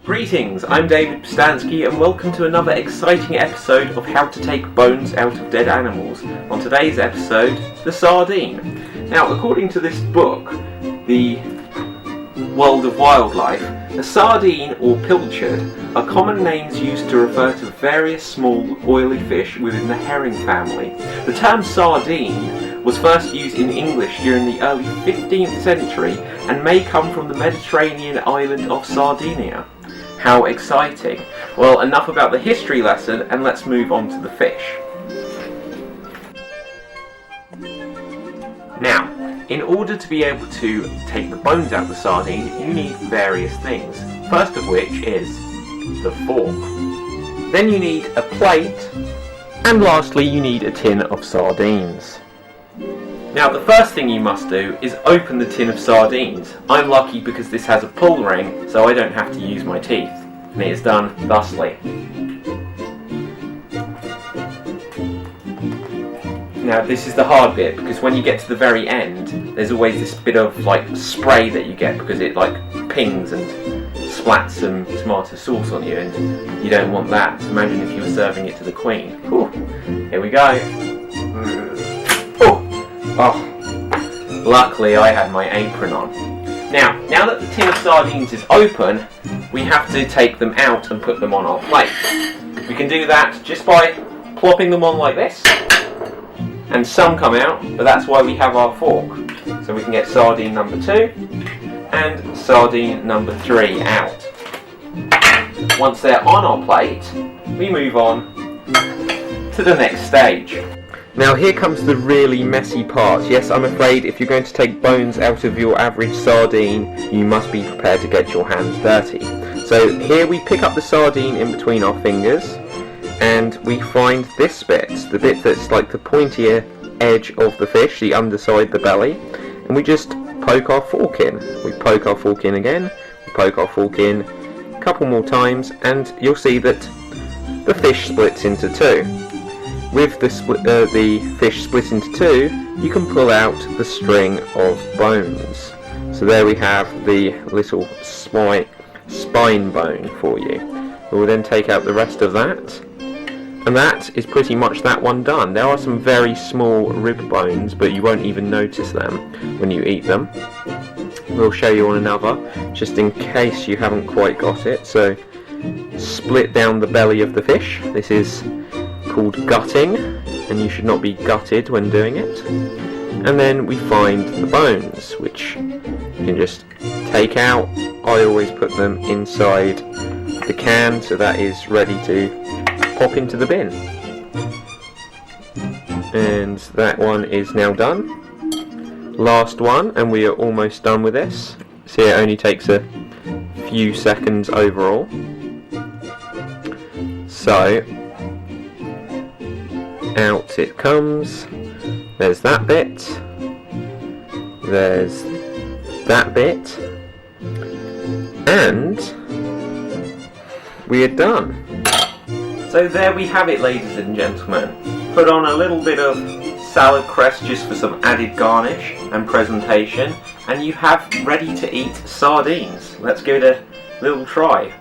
Greetings, I'm David Pustansky and welcome to another exciting episode of how to take bones out of dead animals. On today's episode, the sardine. Now, according to this book, The World of Wildlife, a sardine or pilchard are common names used to refer to various small, oily fish within the herring family. The term sardine was first used in English during the early 15th century and may come from the Mediterranean island of Sardinia. How exciting! Well, enough about the history lesson and let's move on to the fish. Now, in order to be able to take the bones out of the sardine, you need various things. First of which is the fork. Then you need a plate, and lastly you need a tin of sardines. Now the first thing you must do is open the tin of sardines. I'm lucky because this has a pull ring, so I don't have to use my teeth. And it is done thusly. Now this is the hard bit, because when you get to the very end, there's always this bit of spray that you get because it pings and splats some tomato sauce on you, and you don't want that. Imagine if you were serving it to the Queen. Whew. Here we go. Oh, luckily I had my apron on. Now that the tin of sardines is open, we have to take them out and put them on our plate. We can do that just by plopping them on like this, and some come out, but that's why we have our fork. So we can get sardine number 2 and sardine number 3 out. Once they're on our plate, we move on to the next stage. Now here comes the really messy part. Yes, I'm afraid if you're going to take bones out of your average sardine, you must be prepared to get your hands dirty. So here we pick up the sardine in between our fingers, and we find this bit, the bit that's like the pointier edge of the fish, the underside, the belly, and we just poke our fork in. We poke our fork in again, we poke our fork in a couple more times, and you'll see that the fish splits into two. With the fish split into two, you can pull out the string of bones. So there we have the little spine bone for you. We'll then take out the rest of that, and that is pretty much that one done. There are some very small rib bones, but you won't even notice them when you eat them. We'll show you on another, just in case you haven't quite got it. So split down the belly of the fish. This is called gutting, and you should not be gutted when doing it. And then we find the bones, which you can just take out. I always put them inside the can, so that is ready to pop into the bin. And that one is now done. Last one, and we are almost done with this. See, it only takes a few seconds overall. So out it comes. There's that bit. There's that bit. And we are done. So there we have it, ladies and gentlemen. Put on a little bit of salad crest just for some added garnish and presentation, and you have ready to eat sardines. Let's give it a little try.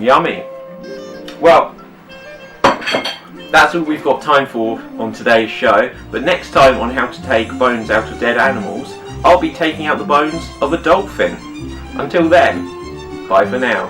Yummy. Well, that's all we've got time for on today's show, but next time on how to take bones out of dead animals, I'll be taking out the bones of a dolphin. Until then, bye for now.